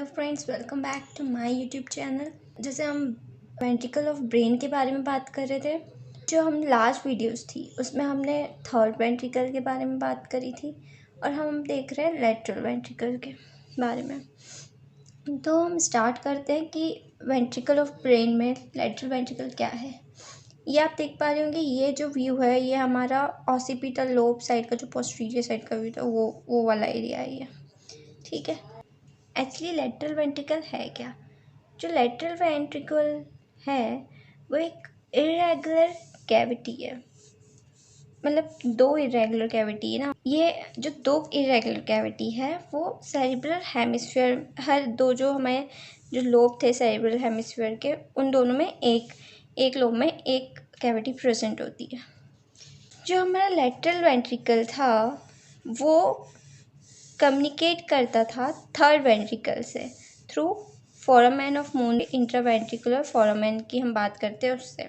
Friends, welcome back to my YouTube channel. जैसे हम ventricle of brain के बारे में बात कर रहे थे, जो हम लास्ट वीडियोस थी उसमें हमने थर्ड वेंट्रिकल के बारे में बात करी थी और हम देख रहे हैं लेटरल वेंट्रिकल के बारे में। तो हम स्टार्ट करते हैं कि वेंट्रिकल ऑफ ब्रेन में लेटरल वेंट्रिकल क्या है। ये आप देख पा रहे होंगे, ये जो व्यू है ये हमारा ऑसिपिटल लोब साइड का जो पोस्टीरियर साइड का व्यू था वो वाला एरिया है ये, ठीक है। एक्चुअली लेटरल वेंट्रिकल है क्या? जो लेटरल वेंट्रिकल है वो एक इरेगुलर कैविटी है, मतलब दो इरेगुलर कैविटी है ना। ये जो दो इरेगुलर कैविटी है वो सेरिब्रल हेमिस्फीयर, हर दो जो हमारे जो लोब थे सेरिब्रल हेमिस्फीयर के, उन दोनों में एक लोब में एक कैविटी प्रेजेंट होती है। जो हमारा लेटरल वेंट्रिकल था वो कम्युनिकेट करता था थर्ड वेंट्रिकल से through foramen of moon, intraventricular foramen की हम बात करते हैं उससे।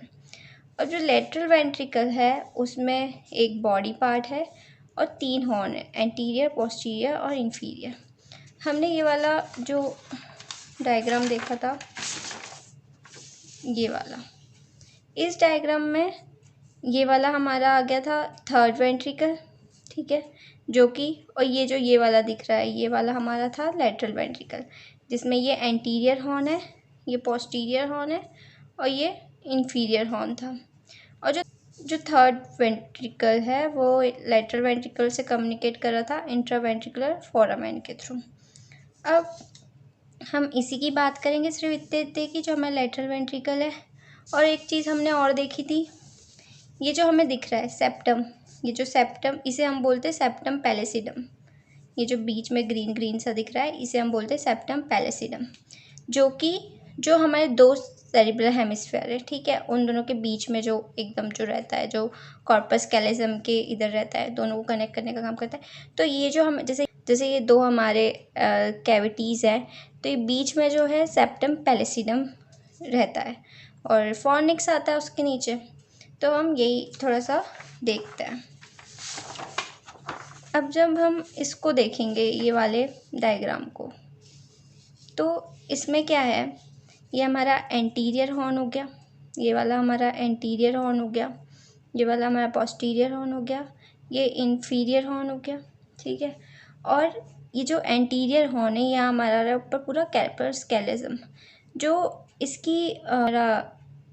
और जो लेटरल वेंट्रिकल है उसमें एक बॉडी पार्ट है और 3 हॉर्न है, एंटीरियर, पोस्टीरियर और इंफीरियर। हमने ये वाला जो डायग्राम देखा था, ये वाला, इस डायग्राम में ये वाला हमारा आ गया था थर्ड वेंट्रिकल, ठीक है, जो कि, और ये जो ये वाला दिख रहा है ये वाला हमारा था लेटरल वेंट्रिकल, जिसमें ये एंटीरियर हॉर्न है, ये पोस्टीरियर हॉर्न है और ये इंफीरियर हॉर्न था। और जो थर्ड वेंट्रिकल है वो लेटरल वेंट्रिकल से कम्युनिकेट कर रहा था इंट्रावेंट्रिकुलर फोरामेन के थ्रू। अब हम इसी की बात करेंगे, सिर्फ इतने की जो हमारा लेटरल वेंट्रिकल है। और एक चीज़ हमने और देखी थी, ये जो हमें दिख रहा है सेप्टम, ये जो सेप्टम, इसे हम बोलते हैं सेप्टम पैलेसिडम। ये जो बीच में ग्रीन ग्रीन सा दिख रहा है इसे हम बोलते हैं सेप्टम पैलेसिडम, जो कि जो हमारे दो सेरिब्रल हेमिस्फीयर है, ठीक है, उन दोनों के बीच में जो एकदम जो रहता है, जो कॉर्पस कैलोजम के इधर रहता है, दोनों को कनेक्ट करने का काम करता है। तो ये जो हम जैसे ये दो हमारे कैविटीज़ हैं, तो ये बीच में जो है सेप्टम पैलेसिडम रहता है और फॉर्निक्स आता है उसके नीचे। तो हम यही थोड़ा सा देखते हैं। अब जब हम इसको देखेंगे ये वाले डायग्राम को, तो इसमें क्या है, ये हमारा एंटीरियर हॉर्न हो गया, ये वाला हमारा एंटीरियर हॉर्न हो गया, ये वाला हमारा पोस्टीरियर हॉर्न हो गया, ये इंफीरियर हॉर्न हो गया, ठीक है। और ये जो एंटीरियर हॉर्न है ये हमारा ऊपर पूरा कैल्पर्स कैलिज्म, जो इसकी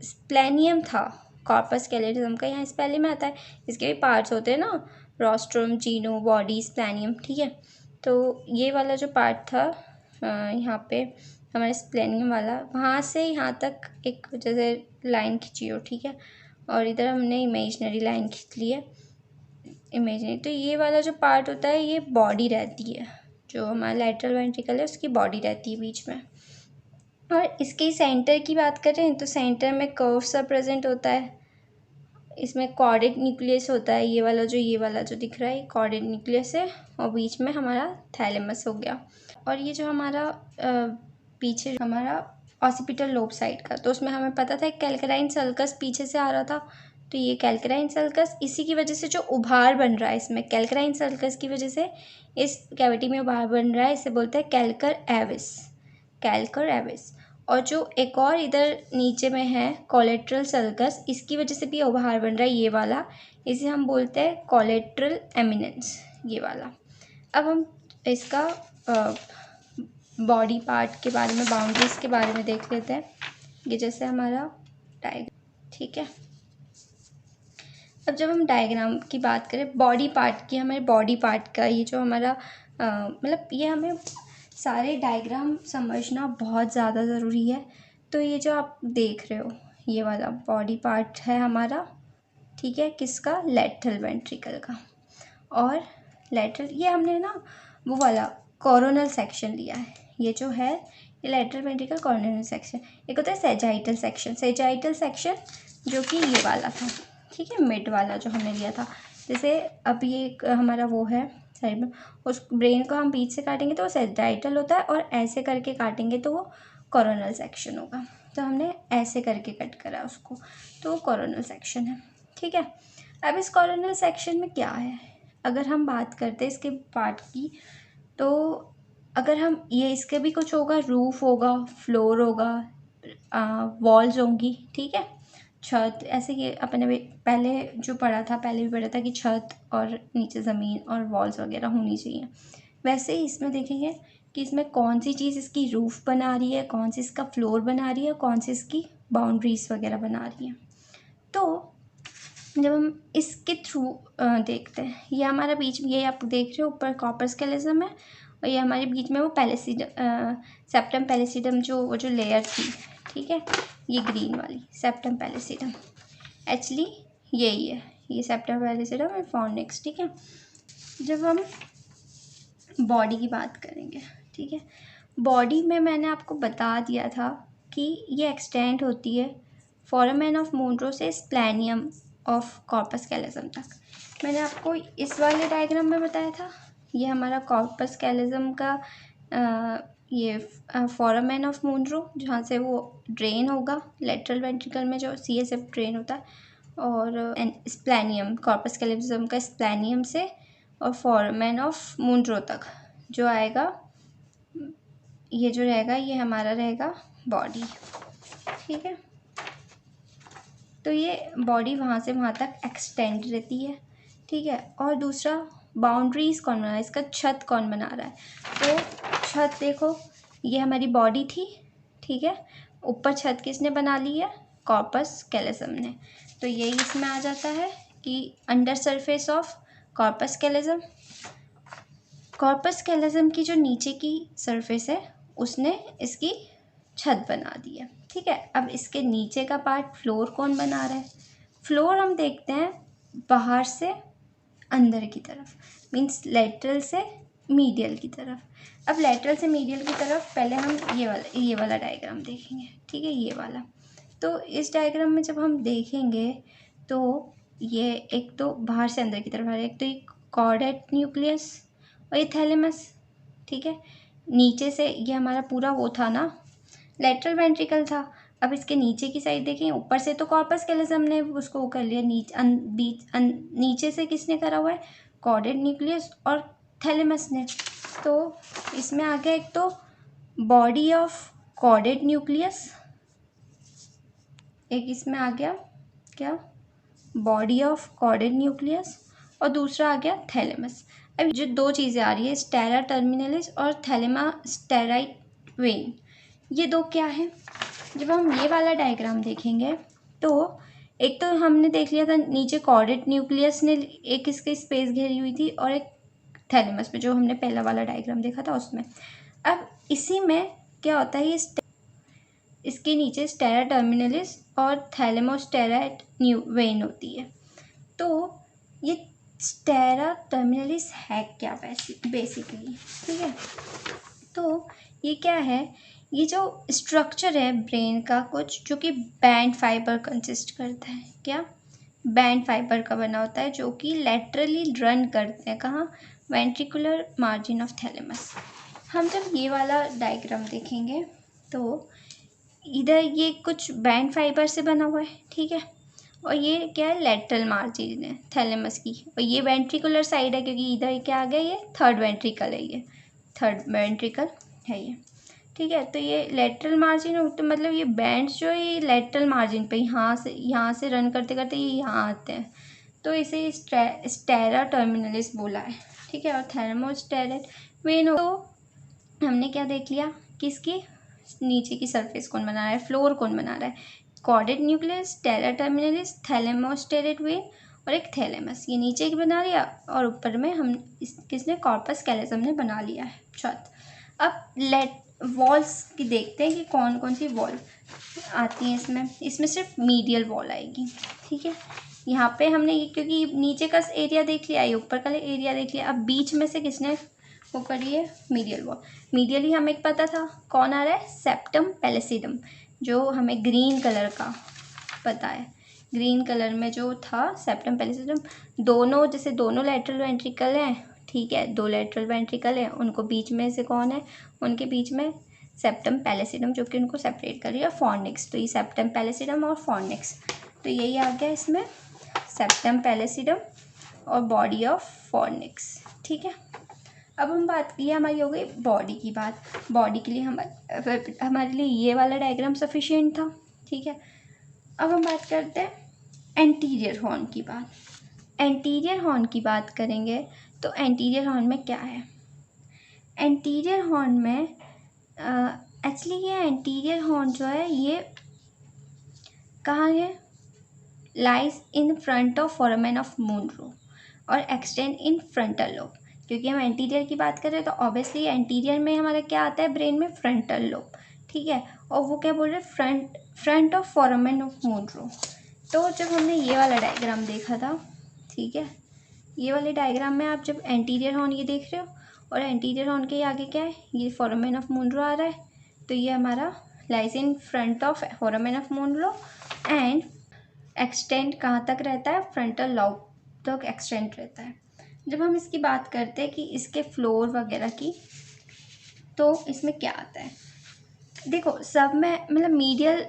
स्प्लेनियम था कॉर्पस कैलोजम का, यहाँ स्पेलिंग में आता है, इसके भी पार्ट्स होते हैं ना, रोस्ट्रम, जीनो, बॉडी, स्प्लेनियम, ठीक है। तो ये वाला जो पार्ट था यहाँ पे हमारे स्प्लेनियम वाला, वहाँ से यहाँ तक एक जैसे लाइन खींची हो, ठीक है, और इधर हमने इमेजिनरी लाइन खींच ली है, इमेजिनरी। तो ये वाला जो पार्ट होता है ये बॉडी रहती है, जो हमारा लेटरल वेंट्रिकल है उसकी बॉडी रहती है बीच में। और इसके सेंटर की बात करें तो सेंटर में कर्व सा प्रेजेंट होता है, इसमें कॉर्डेड न्यूक्लियस होता है, ये वाला जो दिख रहा है कॉर्डेड न्यूक्लियस है, और बीच में हमारा थैलेमस हो गया। और ये जो हमारा पीछे हमारा ऑसिपिटल लोब साइड का, तो उसमें हमें पता था कैल्कराइन सल्कस पीछे से आ रहा था, तो ये कैल्कराइन सल्कस, इसी की वजह से जो उभार बन रहा है इसमें, कैल्कराइन सल्कस की वजह से इस कैविटी में उभार बन रहा है, इसे बोलते हैं कैल्कर एविस, कैल्कर एविस। और जो एक और इधर नीचे में है कोलेट्रल सल्कस, इसकी वजह से भी उभार बन रहा है ये वाला, इसे हम बोलते हैं कोलेट्रल एमिनेंस, ये वाला। अब हम इसका बॉडी पार्ट के बारे में, बाउंड्रीज के बारे में देख लेते हैं। ये जैसे हमारा डायग्राम, ठीक है। अब जब हम डायग्राम की बात करें बॉडी पार्ट की, हमारे बॉडी पार्ट का ये जो हमारा मतलब ये हमें सारे डायग्राम समझना बहुत ज़्यादा ज़रूरी है। तो ये जो आप देख रहे हो ये वाला बॉडी पार्ट है हमारा, ठीक है, किसका, लेटरल वेंट्रिकल का। और लेटरल, ये हमने ना वो वाला कोरोनल सेक्शन लिया है, ये जो है ये लेटरल वेंट्रिकल कोरोनल सेक्शन। एक होता है सेजाइटल सेक्शन, सेजाइटल सेक्शन जो कि ये वाला था, ठीक है, मिड वाला जो हमने लिया था। जैसे अब ये हमारा वो है साइड में, उस ब्रेन को हम बीच से काटेंगे तो वो सेजाइटल होता है, और ऐसे करके काटेंगे तो वो कोरोनल सेक्शन होगा। तो हमने ऐसे करके कट करा उसको, तो वो कोरोनल सेक्शन है, ठीक है। अब इस कोरोनल सेक्शन में क्या है, अगर हम बात करते हैं इसके पार्ट की, तो अगर हम ये इसके भी कुछ होगा, रूफ होगा, फ्लोर होगा, वॉल्स होंगी, ठीक है, छत, ऐसे ये अपने पहले जो पढ़ा था, पहले भी पढ़ा था कि छत और नीचे ज़मीन और वॉल्स वगैरह होनी चाहिए। वैसे ही इसमें देखेंगे कि इसमें कौन सी चीज़ इसकी रूफ बना रही है, कौन सी इसका फ्लोर बना रही है, कौन सी इसकी बाउंड्रीज वगैरह बना रही है। तो जब हम इसके थ्रू देखते हैं, ये हमारा बीच में, ये आप देख रहे हो ऊपर कॉपर स्केलेटन है, और ये हमारे बीच में वो पैलेसिडम, सेप्टम पैलेसिडम जो लेयर थी, ठीक है, ये ग्रीन वाली सेप्टम पैलेसिडम, एक्चुअली यही है, ये सेप्टम पैलेसिडम और फॉर्निक्स, ठीक है। जब हम बॉडी की बात करेंगे, ठीक है, बॉडी में मैंने आपको बता दिया था कि ये एक्सटेंड होती है फोरामेन ऑफ मोनरो से स्प्लैनियम ऑफ कॉर्पस कैलोजम तक। मैंने आपको इस वाले डायग्राम में बताया था, ये हमारा कॉर्पस कैलोजम का ये फोरामेन ऑफ मोनरो, जहाँ से वो ड्रेन होगा लेटरल वेंट्रिकल में, जो CSF ड्रेन होता है, और स्प्लैनियम, कॉर्पस कैलोजम का स्प्लैनियम से और फोरामेन ऑफ मोनरो तक जो आएगा, ये जो रहेगा ये हमारा रहेगा बॉडी, ठीक है। तो ये बॉडी वहाँ से वहाँ तक एक्सटेंड रहती है, ठीक है। और दूसरा, बाउंड्रीज कौन बना रहा है, इसका छत कौन बना रहा है, तो छत देखो, ये हमारी बॉडी थी, ठीक है, ऊपर छत किसने बना ली है, कॉर्पस कैलोजम ने। तो यही इसमें आ जाता है कि under surface of corpus callosum, corpus callosum की जो नीचे की सरफेस है उसने इसकी छत बना दी है, ठीक है। अब इसके नीचे का पार्ट, फ्लोर कौन बना रहा है, फ्लोर हम देखते हैं बाहर से अंदर की तरफ, मीन्स लेटरल से मीडियल की तरफ। अब लेटरल से मीडियल की तरफ पहले हम ये वाला डायग्राम देखेंगे, ठीक है, ये वाला। तो इस डायग्राम में जब हम देखेंगे तो ये एक तो बाहर से अंदर की तरफ आ रहा है, एक तो ये कॉर्डेट न्यूक्लियस और ये थैलेमस, ठीक है। नीचे से ये हमारा पूरा वो था ना, लेटरल वेंट्रिकल था। अब इसके नीचे की साइड देखें, ऊपर से तो कॉर्पस कैलोजम ने उसको वो कर लिया, नीचे से किसने करा हुआ है, कॉर्डेट न्यूक्लियस और थैलेमस ने। तो इसमें आ गया एक तो बॉडी ऑफ कॉर्डेट न्यूक्लियस, एक इसमें आ गया क्या, बॉडी ऑफ कॉर्डेट न्यूक्लियस, और दूसरा आ गया थैलेमस। अब जो दो चीज़ें आ रही है, स्टेरा टर्मिनलिस और थैलेमा स्टेराइट वेन, ये दो क्या है। जब हम ये वाला डायग्राम देखेंगे तो एक तो हमने देख लिया था नीचे कॉर्डेट न्यूक्लियस ने एक इसकी स्पेस घेरी हुई थी, और एक थैलेमस में जो हमने पहला वाला डायग्राम देखा था उसमें। अब इसी में क्या होता है, ये इसके नीचे स्टेरा टर्मिनलिस और थैलेमोस्टेराइट वेन होती है। तो ये स्टेरा टर्मिनलिस है क्या बेसिकली, ठीक है। तो ये क्या है, ये जो स्ट्रक्चर है ब्रेन का कुछ, जो कि बैंड फाइबर कंसिस्ट करता है, क्या, बैंड फाइबर का बना होता है, जो कि लेटरली रन करते हैं कहाँ, वेंट्रिकुलर मार्जिन ऑफ थैलेमस। हम जब ये वाला डायग्राम देखेंगे तो इधर ये कुछ बैंड फाइबर से बना हुआ है, ठीक है, और ये क्या है, लेटरल मार्जिन है थैलेमस की, और ये वेंट्रिकुलर साइड है क्योंकि इधर क्या आ गया, ये थर्ड वेंट्रिकल है, ये थर्ड वेंट्रिकल है ये, ठीक है। तो ये लेटरल मार्जिन हो, तो मतलब ये बैंड्स जो है ये लेटरल मार्जिन पे यहाँ से रन करते करते ये यहाँ आते हैं, तो इसे स्टेरा टर्मिनलिस बोला है, ठीक है। और थैलेमोस्टेरेट वेन, तो हमने क्या देख लिया कि इसकी नीचे की सरफेस कौन बना रहा है, फ्लोर कौन बना रहा है, कॉर्डेट न्यूक्लियस, स्टेरा टर्मिनलिस, थैलेमोस्टेरेट वेन और एक थैलेमस, ये नीचे की बना लिया, और ऊपर में हम किसने, कॉर्पस कैलोजम ने बना लिया है छत। अब वॉल्स की देखते हैं कि कौन कौन सी वॉल आती हैं इसमें सिर्फ मीडियल वॉल आएगी, ठीक है। यहाँ पे हमने क्योंकि नीचे का एरिया देख लिया, ये ऊपर का एरिया देख लिया, अब बीच में से किसने वो करी है, मीडियल वॉल। मीडियली हमें पता था कौन आ रहा है, सेप्टम पैलेसिडम, जो हमें ग्रीन कलर का पता है, ग्रीन कलर में जो था सेप्टम पैलेसिडम। दोनों जैसे दोनों लेटरल वेंट्रिकल हैं, ठीक है, दो लेटरल वेंट्रिकल हैं, उनको बीच में से कौन है, उनके बीच में सेप्टम पैलेसिडम, जो कि उनको सेपरेट कर रही है, फॉर्निक्स। तो ये सेप्टम पैलेसिडम और फॉर्निक्स, तो यही आ गया इसमें, सेप्टम पैलेसिडम और बॉडी ऑफ फॉर्निक्स, ठीक है। अब हम बात, ये हमारी हो गई बॉडी की बात। बॉडी के लिए हमारे लिए ये वाला डायग्राम सफिशिएंट था, ठीक है। अब हम बात करते हैं एंटीरियर हॉर्न की बात। एंटीरियर हॉर्न की बात करेंगे तो एंटीरियर हॉर्न में क्या है? एंटीरियर हॉर्न में एक्चुअली ये एंटीरियर हॉर्न जो है ये कहाँ है? Lies in front of foramen of Monro और एक्सटेंड इन फ्रंटल लोब। क्योंकि हम एंटीरियर की बात कर रहे हैं तो ऑब्वियसली एंटीरियर में हमारा क्या आता है ब्रेन में? फ्रंटल लोब, ठीक है। और वो क्या बोल रहे हैं? Front of foramen of Monro. तो जब हमने ये वाला डायग्राम देखा था, ठीक है, ये वाले डायग्राम में आप जब एंटीरियर हॉर्न ये देख रहे हो और एंटीरियर हॉर्न के आगे क्या है? ये फोरामेन ऑफ मोनरो आ रहा है, तो ये हमारा lies in front of foramen of Monro and extend कहाँ तक रहता है? फ्रंटल लॉब तक एक्सटेंड रहता है। जब हम इसकी बात करते हैं कि इसके फ्लोर वगैरह की, तो इसमें क्या आता है? देखो सब में मतलब मीडियल,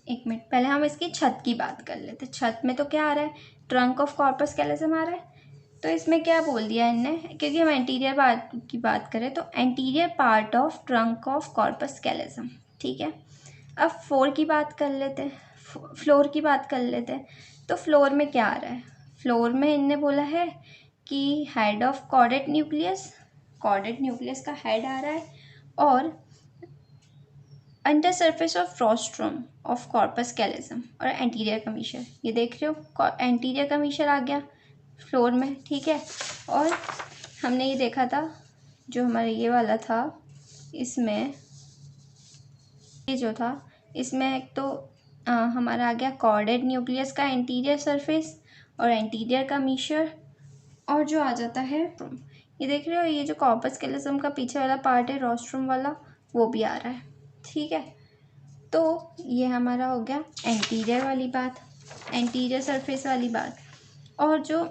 एक मिनट पहले हम इसकी छत की बात कर लेते। छत में तो क्या आ रहा है? ट्रंक ऑफ कॉर्पस कैलोसम आ रहा है। तो इसमें क्या बोल दिया इनने, क्योंकि हम एंटीरियर पार्ट की बात करें तो anterior part of trunk of corpus callosum, ठीक है। अब फ्लोर की बात कर लेते हैं, फ्लोर की बात कर लेते हैं। तो फ्लोर में क्या आ रहा है? फ्लोर में इनने बोला है कि head of chordate nucleus, chordate nucleus का हेड आ रहा है, और under surface of rostrum of corpus callosum और एंटीरियर कमीशर। ये देख रहे हो एंटीरियर कमीशर आ गया फ्लोर में, ठीक है। और हमने ये देखा था जो हमारा ये वाला था, इसमें ये जो था इसमें एक तो हमारा आ गया कॉर्डेट न्यूक्लियस का एंटीरियर सरफेस और एंटीरियर कमीशर, और जो आ जाता है ये देख रहे हो, ये जो कॉर्पस कैलोसम का पीछे वाला पार्ट है रोस्ट्रम वाला, वो भी आ रहा है, ठीक है। तो ये हमारा हो गया एंटीरियर वाली बात, एंटीरियर सरफेस वाली बात। और जो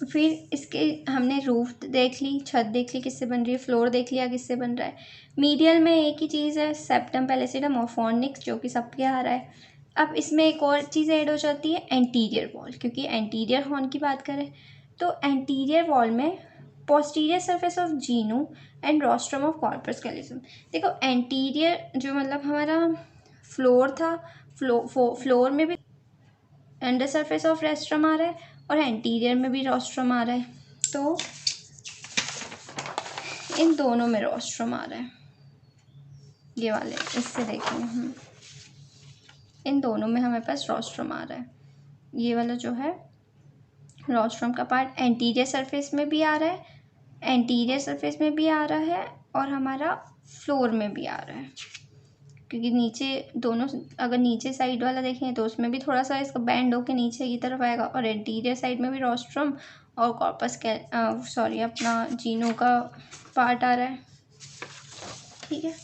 फिर इसके हमने रूफ देख ली, छत देख ली किससे बन रही है, फ्लोर देख लिया किससे बन रहा है। मीडियल में एक ही चीज़ है, सेप्टम पैलेसिडम और फॉर्निक्स, जो कि सबके आ रहा है। अब इसमें एक और चीज़ ऐड हो जाती है, एंटीरियर वॉल, क्योंकि एंटीरियर हॉर्न की बात करें तो एंटीरियर वॉल में posterior surface of Jinu and rostrum of corpus callosum. देखो एंटीरियर जो मतलब हमारा फ्लोर था, फ्लोर में भी अंडर सरफेस ऑफ रोस्ट्रम आ रहा है और एंटीरियर में भी रोस्ट्रम आ रहा है। तो इन दोनों में रोस्ट्रम आ रहा है, ये वाले इससे देखेंगे हम, इन दोनों में हमारे पास रोस्ट्रम आ रहा है। ये वाला जो है रोस्ट्रम का पार्ट एंटीरियर सरफेस में भी आ रहा है, एंटीरियर सरफेस में भी आ रहा है और हमारा फ्लोर में भी आ रहा है, क्योंकि नीचे दोनों, अगर नीचे साइड वाला देखें तो उसमें भी थोड़ा सा इसका बैंड होकर नीचे की तरफ आएगा, और एंटीरियर साइड में भी रोस्ट्रम और कॉर्पस अपना जीनो का पार्ट आ रहा है, ठीक है।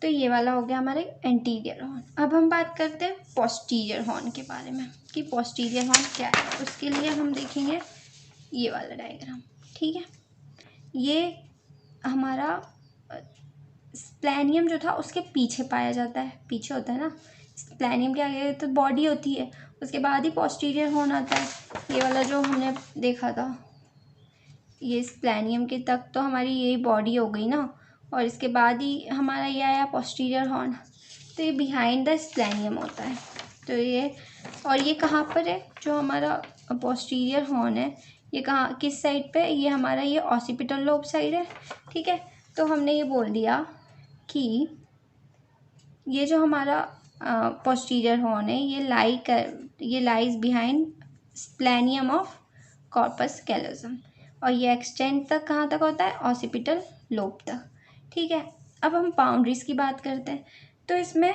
तो ये वाला हो गया हमारे एंटीरियर हॉर्न। अब हम बात करते हैं पोस्टीरियर हॉर्न के बारे में कि पोस्टीरियर हॉर्न क्या है। उसके लिए हम देखेंगे ये वाला डायग्राम, ठीक है। ये हमारा स्प्लैनियम जो था उसके पीछे पाया जाता है, पीछे होता है ना, स्प्लैनियम के आगे तो बॉडी होती है, उसके बाद ही पोस्टीरियर हॉर्न आता है। ये वाला जो हमने देखा था, ये स्प्लैनियम के तक तो हमारी यही बॉडी हो गई ना, और इसके बाद ही हमारा ये आया पोस्टीरियर हॉर्न। तो ये बिहाइंड द स्प्लैनियम होता है। तो ये, और ये कहाँ पर है जो हमारा पोस्टीरियर हॉर्न है, ये कहाँ किस साइड पे? ये हमारा ये ऑसिपिटल लोब साइड है, ठीक है। तो हमने ये बोल दिया कि ये जो हमारा पोस्टीरियर हॉर्न है ये lies behind splenium of corpus callosum, और ये एक्सटेंड तक कहाँ तक होता है? ऑसिपिटल लोब तक, ठीक है। अब हम बाउंड्रीज की बात करते हैं, तो इसमें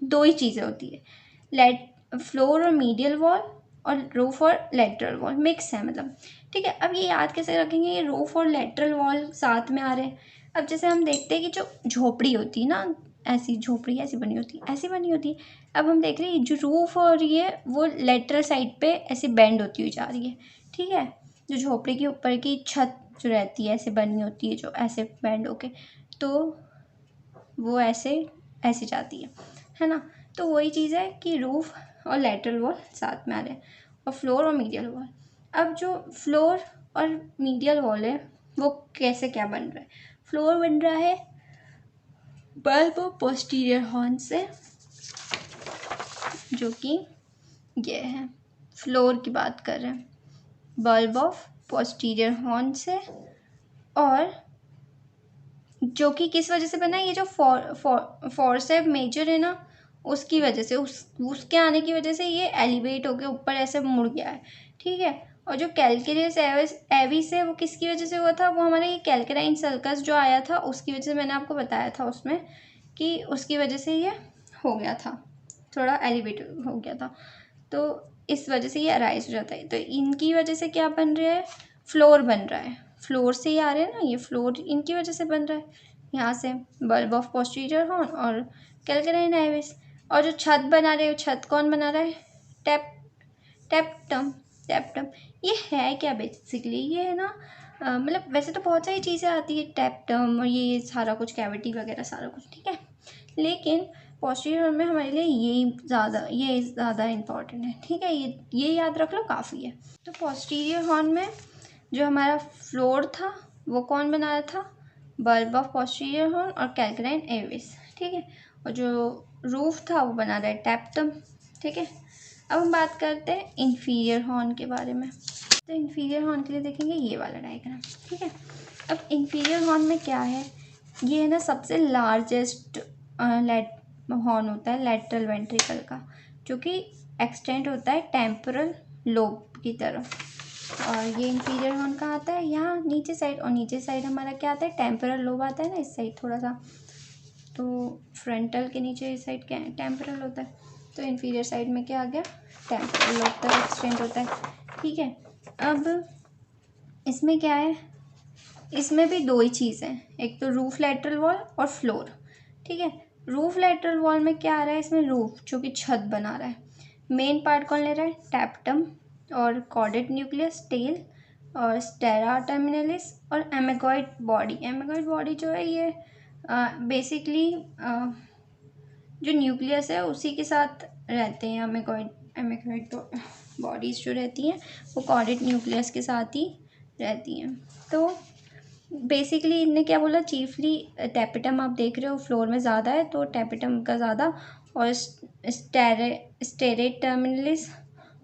दो ही चीज़ें होती है, फ्लोर और मीडियल वॉल, और रूफ और लेटरल वॉल मिक्स है मतलब, ठीक है। अब ये याद कैसे रखेंगे, ये रूफ और लेटरल वॉल साथ में आ रहे हैं। अब जैसे हम देखते हैं कि जो झोपड़ी होती है ना, ऐसी झोपड़ी ऐसी बनी होती है, ऐसी बनी होती है। अब हम देख रहे हैं जो रूफ और ये वो लेटरल साइड पे ऐसे बेंड होती हुई जा रही है, ठीक है। जो झोपड़ी के ऊपर की छत जो रहती है ऐसे बनी होती है, जो ऐसे बेंड होके, तो वो ऐसे ऐसे जाती है ना। तो वही चीज़ है कि रूफ और लेटरल वॉल साथ में आ रहे हैं, और फ्लोर और मीडियल वॉल। अब जो फ्लोर और मीडियल वॉल है वो कैसे क्या बन रहा है। फ्लोर बन रहा है बल्ब और पोस्टीरियर हॉर्न से, जो कि ये है। फ्लोर की बात कर रहे हैं, बल्ब ऑफ पोस्टीरियर हॉर्न से, और जो कि किस वजह से बना है, ये जो फोर्सेप मेजर है ना, उसकी वजह से, उसके आने की वजह से ये एलिवेट होकर ऊपर ऐसे मुड़ गया है, ठीक है। और जो कैल्केरियस एविस है वो किसकी वजह से हुआ था, वो हमारा ये कैल्केराइन सर्कस जो आया था उसकी वजह से, मैंने आपको बताया था उसमें कि उसकी वजह से ये हो गया था, थोड़ा एलिवेट हो गया था, तो इस वजह से ये अराइज हो जाता है। तो इनकी वजह से क्या बन रहा है, फ्लोर बन रहा है, फ्लोर से ही आ रहे हैं ना, ये फ्लोर इनकी वजह से बन रहा है यहाँ से, बल्ब ऑफ पोस्टीरियर हॉर्न और कैल्केराइन एविस। और जो छत बना रहे हो, छत कौन बना रहा है, टेप्टम। ये है क्या बेसिकली, ये है ना मतलब वैसे तो बहुत सारी चीज़ें आती है, टेप्टम और ये सारा कुछ, कैविटी वगैरह सारा कुछ, ठीक है, लेकिन पोस्टीरियर हॉर्न में हमारे लिए ये ज़्यादा इम्पॉर्टेंट है, ठीक है, ये याद रख लो, काफ़ी है। तो पोस्टीरियर हॉर्न में जो हमारा फ्लोर था वो कौन बना रहा था, बल्ब ऑफ पोस्टीरियर हॉर्न और कैल्केराइन एविस, ठीक है, और जो रूफ था वो बना रहा है टेप्टम, ठीक है। अब हम बात करते हैं इन्फीरियर हॉर्न के बारे में। तो इन्फीरियर हॉर्न के लिए देखेंगे ये वाला डायग्राम, ठीक है। अब इन्फीरियर हॉर्न में क्या है, ये है ना सबसे लार्जेस्ट हॉर्न होता है लैटरल वेंट्रिकल का, जो कि एक्सटेंड होता है टेम्पोरल लोब की तरफ। और ये इन्फीरियर हॉर्न कहाँ आता है, यहाँ नीचे साइड, और नीचे साइड हमारा क्या आता है, टेम्पोरल लोब आता है ना, इस साइड थोड़ा सा, तो फ्रंटल के नीचे इस साइड क्या है, टेम्पोरल होता है, तो इन्फीरियर साइड में क्या आ गया, टेम्पोरल लोब तक एक्सटेंड होता है, ठीक है। अब इसमें क्या है, इसमें भी दो ही चीज़ हैं, एक तो रूफ लैटरल वॉल और फ्लोर, ठीक है। रूफ लैटरल वॉल में क्या आ रहा है, इसमें रूफ जो कि छत बना रहा है, मेन पार्ट कौन ले रहा है, टैप्टम और कॉर्डेट न्यूक्लियस टेल और स्टेरा टर्मिनलिस और एमेगॉइड बॉडी जो है ये बेसिकली जो न्यूक्लियस है उसी के साथ रहते हैं। एमेगॉइड तो बॉडीज़ जो रहती हैं वो कॉर्डेट न्यूक्लियस के साथ ही रहती हैं। तो बेसिकली इनने क्या बोला, चीफली टैपेटम आप देख रहे हो फ्लोर में ज़्यादा है, तो टैपेटम का ज़्यादा, और स्टेरेट टर्मिनलिस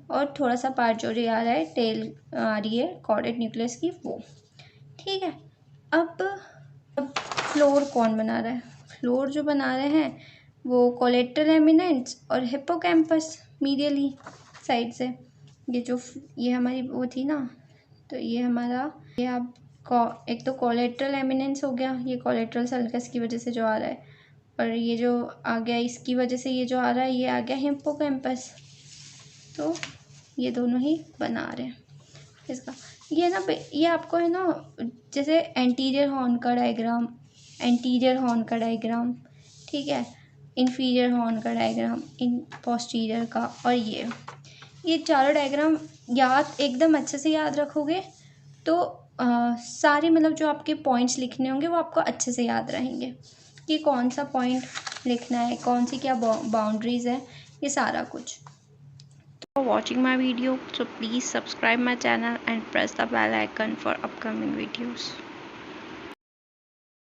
और थोड़ा सा पार्ट जो आ रहा है, टेल आ रही है कॉर्डेट न्यूक्लियस की, वो, ठीक है। अब फ्लोर कौन बना रहा है, फ्लोर जो बना रहे हैं वो कोलेटरल एमिनेंट्स और हिप्पोकैम्पस मीडियली साइड से, ये हमारी वो थी ना, तो ये हमारा, ये आप एक तो कोलेटरल एमिनेंस हो गया, ये कोलेटरल सल्कस की वजह से जो आ रहा है, और ये जो आ गया इसकी वजह से ये जो आ रहा है, ये आ गया हिप्पोकैम्पस, तो ये दोनों ही बना रहे हैं इसका। ये ना, ये आपको है ना, जैसे एंटीरियर हॉर्न का डायग्राम, ठीक है, इन्फीरियर हॉर्न का डायग्राम, इन पोस्टीरियर का, और ये चारों डायग्राम एकदम अच्छे से याद रखोगे तो सारे मतलब जो आपके पॉइंट्स लिखने होंगे वो आपको अच्छे से याद रहेंगे कि कौन सा पॉइंट लिखना है, कौन सी क्या बाउंड्रीज है, ये सारा कुछ। For watching my video, so please subscribe my channel and press the bell icon for upcoming videos.